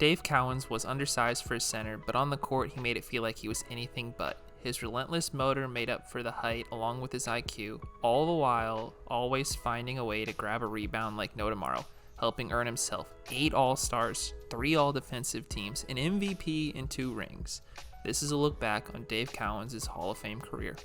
Dave Cowens was undersized for a center, but on the court he made it feel like he was anything but. His relentless motor made up for the height along with his IQ, all the while always finding a way to grab a rebound like no tomorrow, helping earn himself 8 All-Stars, 3 All-Defensive Teams, an MVP, and 2 rings. This is a look back on Dave Cowens' Hall of Fame career.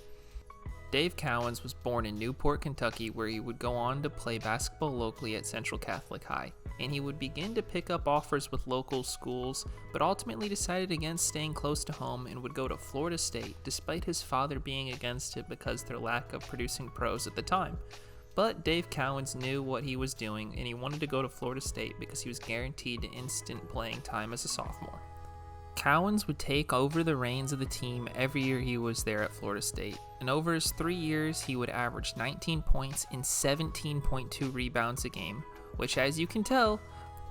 Dave Cowens was born in Newport, Kentucky, where he would go on to play basketball locally at Central Catholic High, and he would begin to pick up offers with local schools, but ultimately decided against staying close to home and would go to Florida State, despite his father being against it because of their lack of producing pros at the time. But Dave Cowens knew what he was doing, and he wanted to go to Florida State because he was guaranteed instant playing time as a sophomore. Cowens would take over the reins of the team every year he was there at Florida State, and over his 3 years he would average 19 points and 17.2 rebounds a game, which, as you can tell,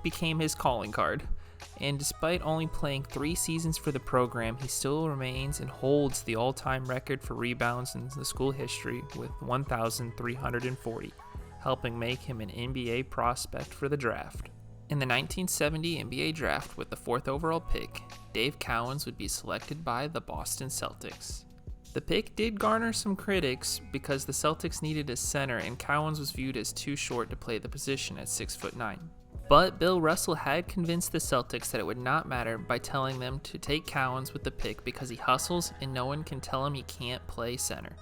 became his calling card. And despite only playing 3 seasons for the program, he still remains and holds the all-time record for rebounds in the school history with 1,340, helping make him an NBA prospect for the draft. In the 1970 NBA draft with the 4th overall pick, Dave Cowens would be selected by the Boston Celtics. The pick did garner some critics because the Celtics needed a center and Cowens was viewed as too short to play the position at 6'9". But Bill Russell had convinced the Celtics that it would not matter by telling them to take Cowens with the pick because he hustles and no one can tell him he can't play center.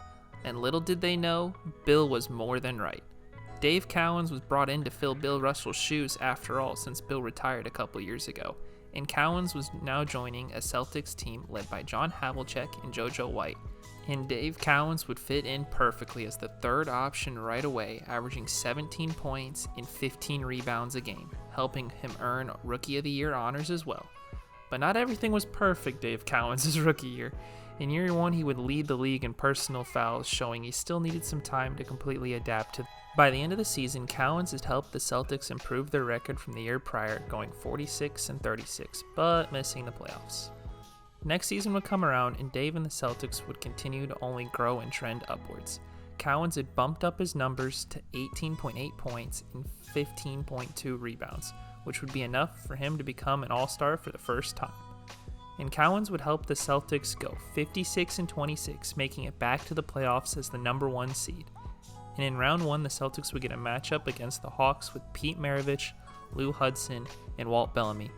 And little did they know, Bill was more than right. Dave Cowens was brought in to fill Bill Russell's shoes after all, since Bill retired a couple years ago, and Cowens was now joining a Celtics team led by John Havlicek and JoJo White. And Dave Cowens would fit in perfectly as the third option right away, averaging 17 points and 15 rebounds a game, helping him earn Rookie of the Year honors as well. But not everything was perfect Dave Cowens' rookie year. In year 1, he would lead the league in personal fouls, showing he still needed some time to completely adapt to. By the end of the season, Cowens had helped the Celtics improve their record from the year prior, going 46-36, but missing the playoffs. Next season would come around, and Dave and the Celtics would continue to only grow and trend upwards. Cowens had bumped up his numbers to 18.8 points and 15.2 rebounds, which would be enough for him to become an All-Star for the first time. And Cowens would help the Celtics go 56-26, making it back to the playoffs as the number 1 seed. And in round 1, the Celtics would get a matchup against the Hawks with Pete Maravich, Lou Hudson, and Walt Bellamy,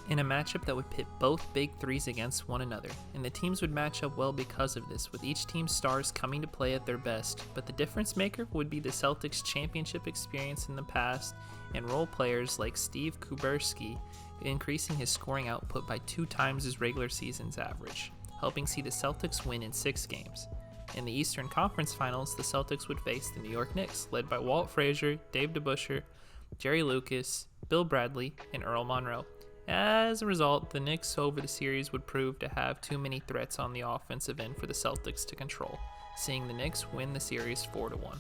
in a matchup that would pit both big threes against one another, and the teams would match up well because of this, with each team's stars coming to play at their best, but the difference maker would be the Celtics' championship experience in the past and role players like Steve Kuberski increasing his scoring output by 2 times his regular season's average, helping see the Celtics win in 6 games. In the Eastern Conference Finals, the Celtics would face the New York Knicks, led by Walt Frazier, Dave DeBusschere, Jerry Lucas, Bill Bradley, and Earl Monroe. As a result, the Knicks over the series would prove to have too many threats on the offensive end for the Celtics to control, seeing the Knicks win the series 4-1.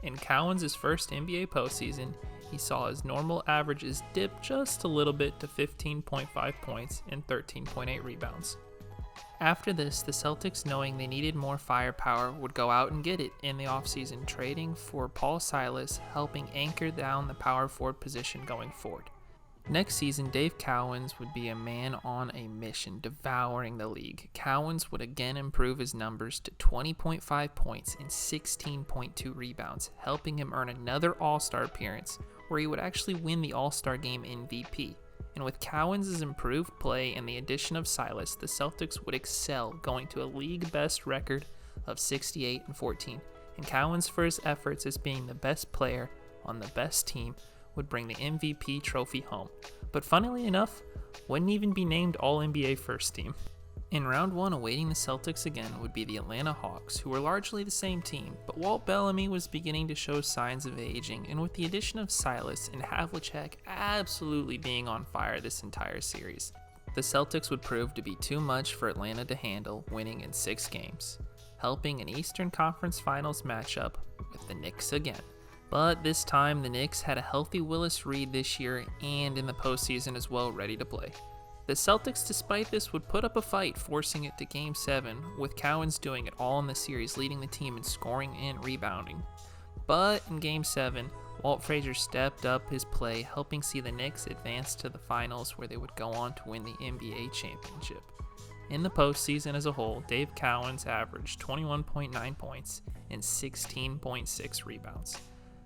In Cowens' first NBA postseason, he saw his normal averages dip just a little bit to 15.5 points and 13.8 rebounds. After this, the Celtics, knowing they needed more firepower, would go out and get it in the offseason, trading for Paul Silas, helping anchor down the power forward position going forward. Next season, Dave Cowens would be a man on a mission, devouring the league. Cowens would again improve his numbers to 20.5 points and 16.2 rebounds, helping him earn another All-Star appearance, where he would actually win the All-Star Game MVP. And with Cowens' improved play and the addition of Silas, the Celtics would excel, going to a league-best record of 68-14. And Cowens, for his efforts as being the best player on the best team, would bring the MVP trophy home, but funnily enough, wouldn't even be named All-NBA First Team. In round 1, awaiting the Celtics again would be the Atlanta Hawks, who were largely the same team, but Walt Bellamy was beginning to show signs of aging, and with the addition of Silas and Havlicek absolutely being on fire this entire series, the Celtics would prove to be too much for Atlanta to handle, winning in 6 games, helping an Eastern Conference Finals matchup with the Knicks again. But this time, the Knicks had a healthy Willis Reed this year and in the postseason as well, ready to play. The Celtics, despite this, would put up a fight, forcing it to Game 7, with Cowens doing it all in the series, leading the team in scoring and rebounding. But in Game 7, Walt Frazier stepped up his play, helping see the Knicks advance to the finals where they would go on to win the NBA championship. In the postseason as a whole, Dave Cowens averaged 21.9 points and 16.6 rebounds.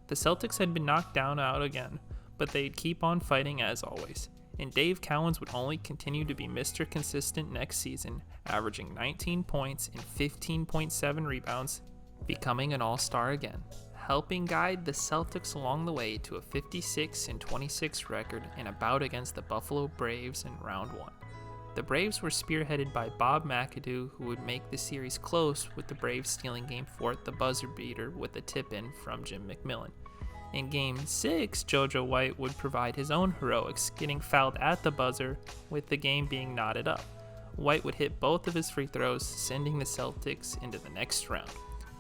The Celtics had been knocked down out again, but they'd keep on fighting as always, and Dave Cowens would only continue to be Mr. Consistent next season, averaging 19 points and 15.7 rebounds, becoming an all-star again, helping guide the Celtics along the way to a 56-26 record in a bout against the Buffalo Braves in round 1. The Braves were spearheaded by Bob McAdoo, who would make the series close with the Braves stealing Game 4 at the buzzer beater with a tip-in from Jim McMillan. In Game 6, JoJo White would provide his own heroics, getting fouled at the buzzer with the game being knotted up. White would hit both of his free throws, sending the Celtics into the next round,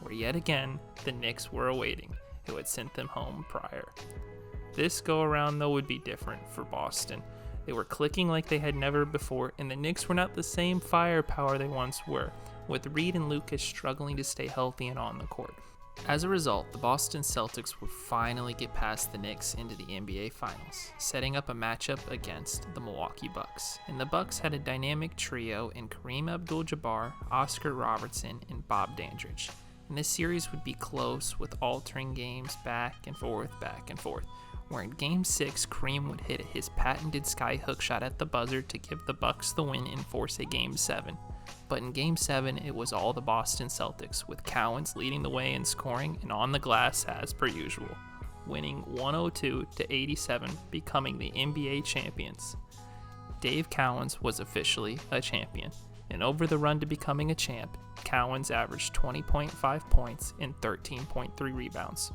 where yet again the Knicks were awaiting, who had sent them home prior. This go-around, though, would be different for Boston. They were clicking like they had never before, and the Knicks were not the same firepower they once were, with Reed and Lucas struggling to stay healthy and on the court. As a result, the Boston Celtics would finally get past the Knicks into the NBA Finals, setting up a matchup against the Milwaukee Bucks. And the Bucks had a dynamic trio in Kareem Abdul-Jabbar, Oscar Robertson, and Bob Dandridge. And this series would be close, with altering games back and forth, where in Game 6, Kareem would hit his patented skyhook shot at the buzzer to give the Bucks the win and force a Game 7. But in Game 7, it was all the Boston Celtics, with Cowens leading the way in scoring and on the glass as per usual, winning 102-87, becoming the NBA champions. Dave Cowens was officially a champion, and over the run to becoming a champ, Cowens averaged 20.5 points and 13.3 rebounds.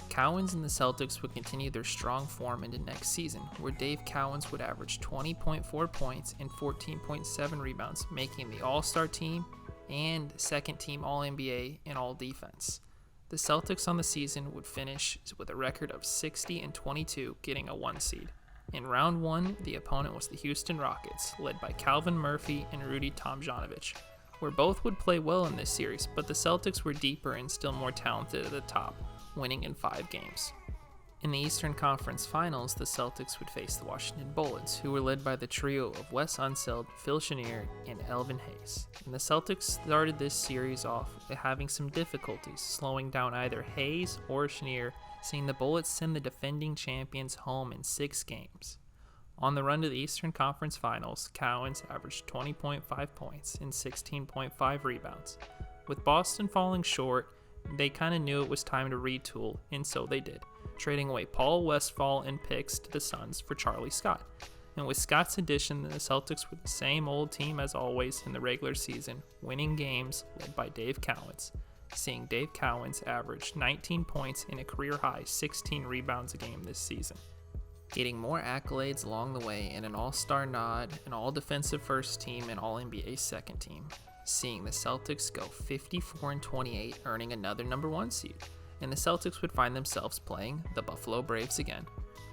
Cowens and the Celtics would continue their strong form into next season, where Dave Cowens would average 20.4 points and 14.7 rebounds, making the All-Star team and second-team All-NBA in all defense. The Celtics on the season would finish with a record of 60-22, getting a 1 seed. In round 1, the opponent was the Houston Rockets, led by Calvin Murphy and Rudy Tomjanovich, where both would play well in this series, but the Celtics were deeper and still more talented at the top, winning in 5 games. In the Eastern Conference Finals, the Celtics would face the Washington Bullets, who were led by the trio of Wes Unseld, Phil Chenier, and Elvin Hayes. And the Celtics started this series off having some difficulties, slowing down either Hayes or Chenier, seeing the Bullets send the defending champions home in 6 games. On the run to the Eastern Conference Finals, Cowens averaged 20.5 points and 16.5 rebounds. With Boston falling short, they kind of knew it was time to retool, and so they did, trading away Paul Westphal and picks to the Suns for Charlie Scott. And with Scott's addition, the Celtics were the same old team as always in the regular season, winning games led by Dave Cowens, seeing Dave Cowens average 19 points and a career-high 16 rebounds a game this season. Getting more accolades along the way and an all-star nod, an all-defensive first team, and all-NBA second team, seeing the Celtics go 54-28, earning another number 1 seed, and the Celtics would find themselves playing the Buffalo Braves again,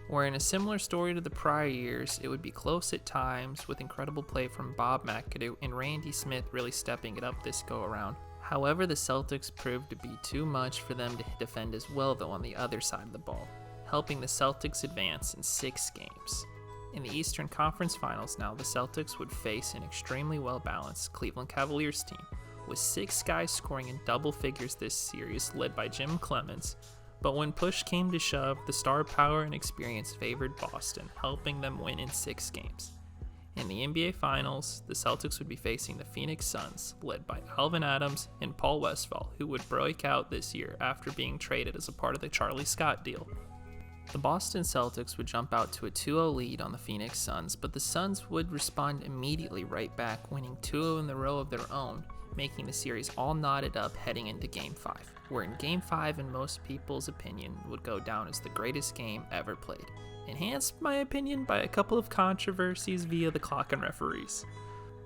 where in a similar story to the prior years, it would be close at times with incredible play from Bob McAdoo and Randy Smith really stepping it up this go-around. However, the Celtics proved to be too much for them to defend as well though on the other side of the ball, helping the Celtics advance in 6 games. In the Eastern Conference Finals now, the Celtics would face an extremely well-balanced Cleveland Cavaliers team, with 6 guys scoring in double figures this series, led by Jim Clemens. But when push came to shove, the star power and experience favored Boston, helping them win in 6 games. In the NBA Finals, the Celtics would be facing the Phoenix Suns, led by Alvin Adams and Paul Westphal, who would break out this year after being traded as a part of the Charlie Scott deal. The Boston Celtics would jump out to a 2-0 lead on the Phoenix Suns, but the Suns would respond immediately right back, winning 2-0 in the row of their own, making the series all knotted up heading into Game 5, where in Game 5, in most people's opinion, would go down as the greatest game ever played, enhanced, my opinion, by a couple of controversies via the clock and referees.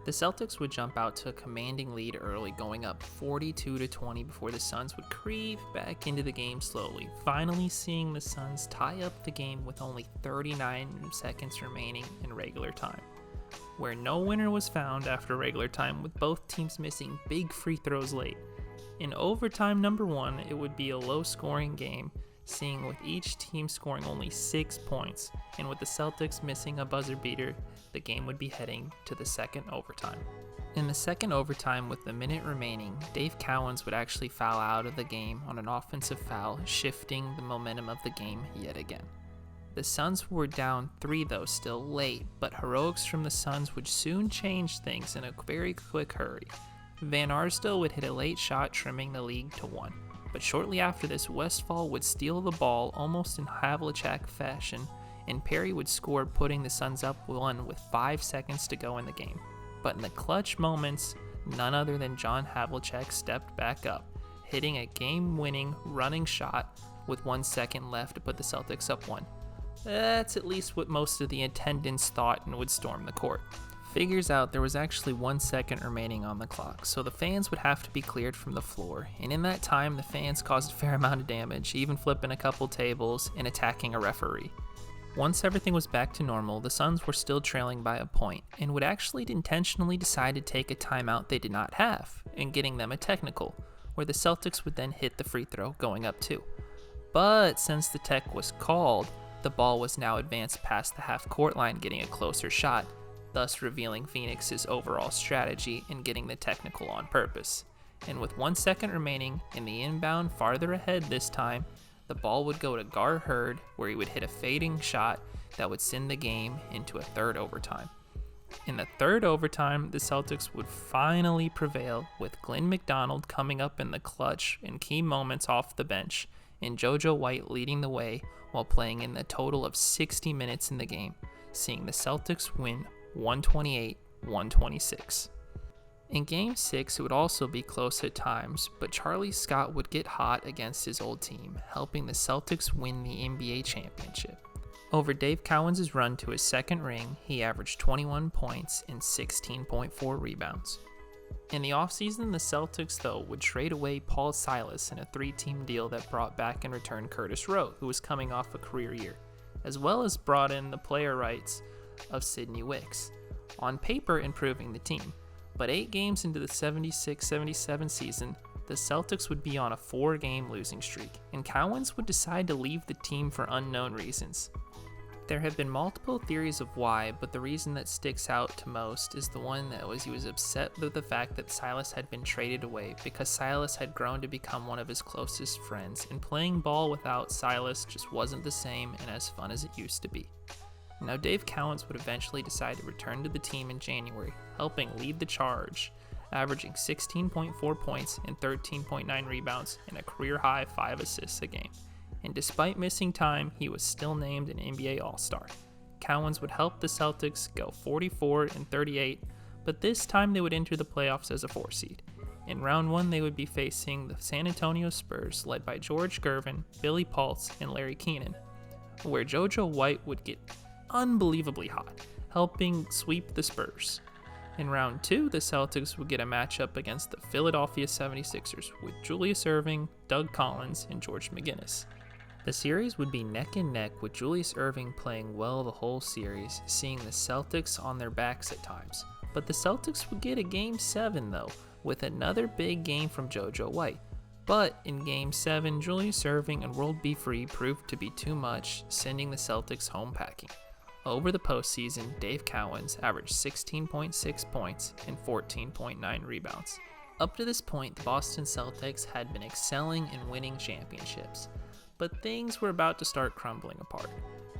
The Celtics would jump out to a commanding lead early, going up 42-20 before the Suns would creep back into the game slowly, finally seeing the Suns tie up the game with only 39 seconds remaining in regular time, where no winner was found after regular time, with both teams missing big free throws late. In overtime number 1, it would be a low-scoring game, seeing with each team scoring only 6 points, and with the Celtics missing a buzzer beater, the game would be heading to the second overtime. In the second overtime, with the minute remaining, Dave Cowens would actually foul out of the game on an offensive foul, shifting the momentum of the game yet again. The Suns were down 3 though, still late, but heroics from the Suns would soon change things in a very quick hurry. Van Arsdale would hit a late shot, trimming the lead to 1. But shortly after this, Westphal would steal the ball almost in Havlicek fashion, and Perry would score, putting the Suns up 1 with 5 seconds to go in the game. But in the clutch moments, none other than John Havlicek stepped back up, hitting a game-winning running shot with 1 second left to put the Celtics up 1. That's at least what most of the attendants thought and would storm the court. Figures out there was actually 1 second remaining on the clock, so the fans would have to be cleared from the floor, and in that time the fans caused a fair amount of damage, even flipping a couple tables and attacking a referee. Once everything was back to normal, the Suns were still trailing by a point, and would actually intentionally decide to take a timeout they did not have, and getting them a technical, where the Celtics would then hit the free throw, going up 2. But since the tech was called, the ball was now advanced past the half-court line, getting a closer shot, thus revealing Phoenix's overall strategy in getting the technical on purpose. And with 1 second remaining in the inbound farther ahead this time, the ball would go to Gar Hurd, where he would hit a fading shot that would send the game into a third overtime. In the third overtime, the Celtics would finally prevail, with Glenn McDonald coming up in the clutch in key moments off the bench, and JoJo White leading the way while playing in the total of 60 minutes in the game, seeing the Celtics win 128-126. In Game 6, it would also be close at times, but Charlie Scott would get hot against his old team, helping the Celtics win the NBA championship. Over Dave Cowens' run to his second ring, he averaged 21 points and 16.4 rebounds. In the offseason, the Celtics, though, would trade away Paul Silas in a 3-team deal that brought back in return Curtis Rowe, who was coming off a career year, as well as brought in the player rights of Sidney Wicks, on paper improving the team. But 8 games into the 76-77 season, the Celtics would be on a 4-game losing streak, and Cowens would decide to leave the team for unknown reasons. There have been multiple theories of why, but the reason that sticks out to most is the one that he was upset with the fact that Silas had been traded away, because Silas had grown to become one of his closest friends, and playing ball without Silas just wasn't the same and as fun as it used to be. Now, Dave Cowens would eventually decide to return to the team in January, helping lead the charge, averaging 16.4 points and 13.9 rebounds and a career-high 5 assists a game. And despite missing time, he was still named an NBA All-Star. Cowens would help the Celtics go 44-38, but this time they would enter the playoffs as a 4 seed. In round 1, they would be facing the San Antonio Spurs, led by George Gervin, Billy Paultz, and Larry Keenan, where JoJo White would get unbelievably hot, helping sweep the Spurs. In round 2, the Celtics would get a matchup against the Philadelphia 76ers with Julius Erving, Doug Collins, and George McGinnis. The series would be neck and neck, with Julius Erving playing well the whole series, seeing the Celtics on their backs at times. But the Celtics would get a Game 7 though, with another big game from JoJo White. But in Game 7, Julius Erving and World B. Free proved to be too much, sending the Celtics home packing. Over the postseason, Dave Cowens averaged 16.6 points and 14.9 rebounds. Up to this point, the Boston Celtics had been excelling in winning championships, but things were about to start crumbling apart.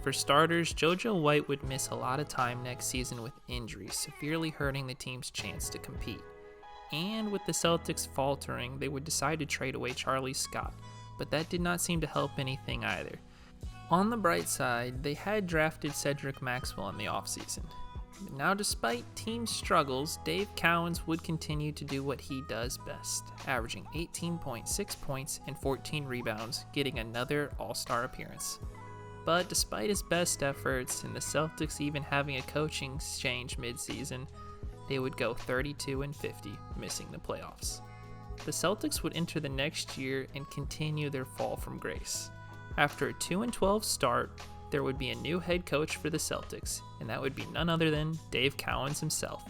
For starters, JoJo White would miss a lot of time next season with injuries, severely hurting the team's chance to compete. And with the Celtics faltering, they would decide to trade away Charlie Scott, but that did not seem to help anything either. On the bright side, they had drafted Cedric Maxwell in the offseason. Now, despite team struggles, Dave Cowens would continue to do what he does best, averaging 18.6 points and 14 rebounds, getting another All-Star appearance. But despite his best efforts, and the Celtics even having a coaching change mid-season, they would go 32-50, missing the playoffs. The Celtics would enter the next year and continue their fall from grace. After a 2-12 start, there would be a new head coach for the Celtics, and that would be none other than Dave Cowens himself.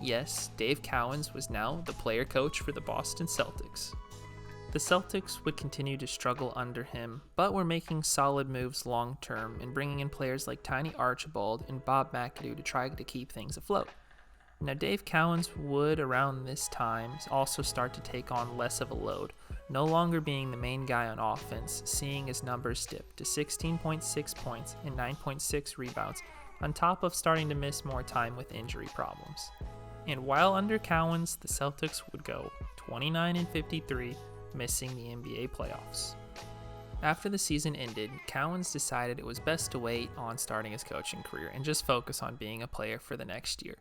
Yes, Dave Cowens was now the player coach for the Boston Celtics. The Celtics would continue to struggle under him, but were making solid moves long term and bringing in players like Tiny Archibald and Bob McAdoo to try to keep things afloat. Now, Dave Cowens would, around this time, also start to take on less of a load, no longer being the main guy on offense, seeing his numbers dip to 16.6 points and 9.6 rebounds, on top of starting to miss more time with injury problems. And while under Cowens, the Celtics would go 29-53, missing the NBA playoffs. After the season ended, Cowens decided it was best to wait on starting his coaching career and just focus on being a player for the next year.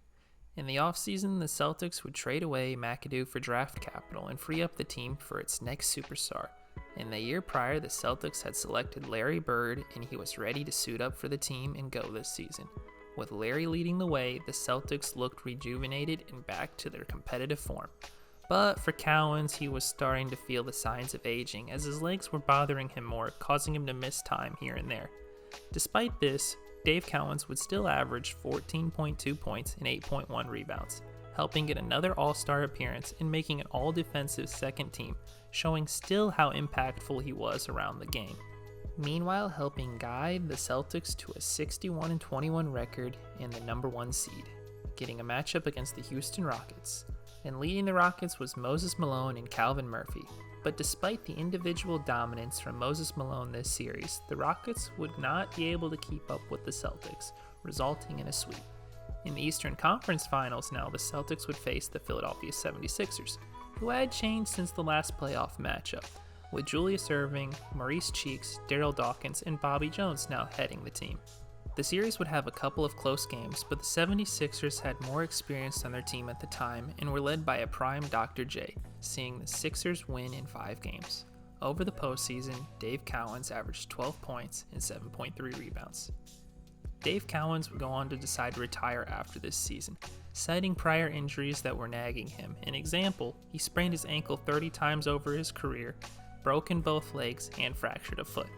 In the offseason, the Celtics would trade away McAdoo for draft capital and free up the team for its next superstar. In the year prior, the Celtics had selected Larry Bird, and he was ready to suit up for the team and go this season. With Larry leading the way, the Celtics looked rejuvenated and back to their competitive form. But for Cowens, he was starting to feel the signs of aging as his legs were bothering him more, causing him to miss time here and there. Despite this, Dave Cowens would still average 14.2 points and 8.1 rebounds, helping get another All-Star appearance and making an all-defensive second team, showing still how impactful he was around the game. Meanwhile, helping guide the Celtics to a 61-21 record and the number 1 seed, getting a matchup against the Houston Rockets. And leading the Rockets was Moses Malone and Calvin Murphy. But despite the individual dominance from Moses Malone this series, the Rockets would not be able to keep up with the Celtics, resulting in a sweep. In the Eastern Conference Finals now, the Celtics would face the Philadelphia 76ers, who had changed since the last playoff matchup, with Julius Erving, Maurice Cheeks, Daryl Dawkins, and Bobby Jones now heading the team. The series would have a couple of close games, but the 76ers had more experience on their team at the time and were led by a prime Dr. J, seeing the Sixers win in 5 games. Over the postseason, Dave Cowens averaged 12 points and 7.3 rebounds. Dave Cowens would go on to decide to retire after this season, citing prior injuries that were nagging him. An example, he sprained his ankle 30 times over his career, broken both legs, and fractured a foot.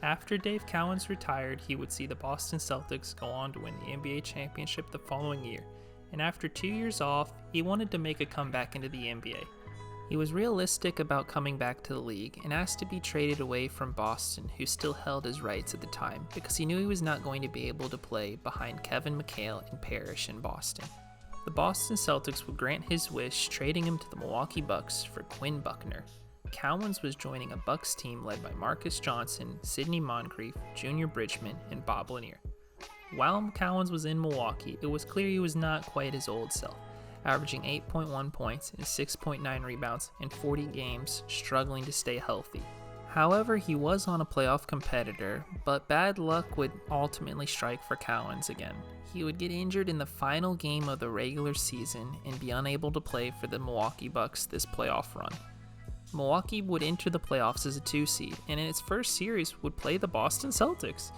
After Dave Cowens retired, he would see the Boston Celtics go on to win the NBA championship the following year, and after 2 years off, he wanted to make a comeback into the NBA. He was realistic about coming back to the league and asked to be traded away from Boston, who still held his rights at the time, because he knew he was not going to be able to play behind Kevin McHale and Parrish in Boston. The Boston Celtics would grant his wish, trading him to the Milwaukee Bucks for Quinn Buckner. Cowens was joining a Bucks team led by Marcus Johnson, Sidney Moncrief, Junior Bridgman, and Bob Lanier. While Cowens was in Milwaukee, it was clear he was not quite his old self, averaging 8.1 points and 6.9 rebounds in 40 games, struggling to stay healthy. However, he was on a playoff competitor, but bad luck would ultimately strike for Cowens again. He would get injured in the final game of the regular season and be unable to play for the Milwaukee Bucks this playoff run. Milwaukee would enter the playoffs as a 2 seed, and in its first series would play the Boston Celtics,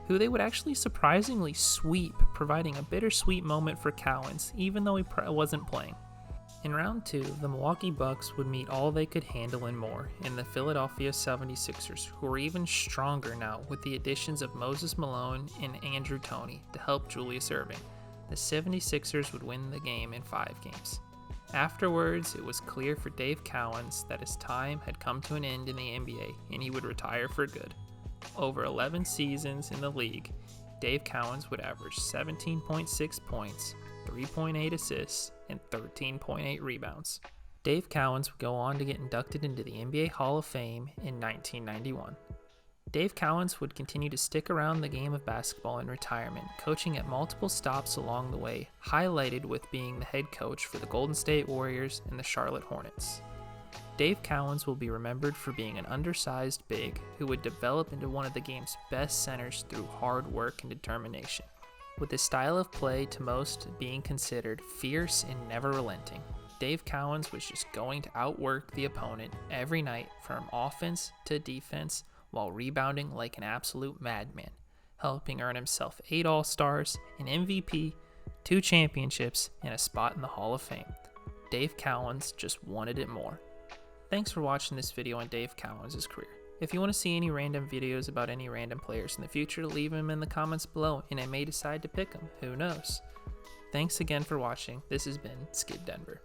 who they would actually surprisingly sweep, providing a bittersweet moment for Cowens, even though he wasn't playing. In round 2, the Milwaukee Bucks would meet all they could handle and more in the Philadelphia 76ers, who were even stronger now with the additions of Moses Malone and Andrew Toney to help Julius Erving. The 76ers would win the game in 5 games. Afterwards, it was clear for Dave Cowens that his time had come to an end in the NBA and he would retire for good. Over 11 seasons in the league, Dave Cowens would average 17.6 points, 3.8 assists, and 13.8 rebounds. Dave Cowens would go on to get inducted into the NBA Hall of Fame in 1991. Dave Cowens would continue to stick around the game of basketball in retirement, coaching at multiple stops along the way, highlighted with being the head coach for the Golden State Warriors and the Charlotte Hornets. Dave Cowens will be remembered for being an undersized big who would develop into one of the game's best centers through hard work and determination, with his style of play to most being considered fierce and never relenting. Dave Cowens was just going to outwork the opponent every night from offense to defense, while rebounding like an absolute madman, helping earn himself 8 All-Stars, an MVP, 2 championships, and a spot in the Hall of Fame. Dave Cowens just wanted it more. Thanks for watching this video on Dave Cowens' career. If you want to see any random videos about any random players in the future, leave them in the comments below and I may decide to pick them, who knows. Thanks again for watching. This has been Skip Denver.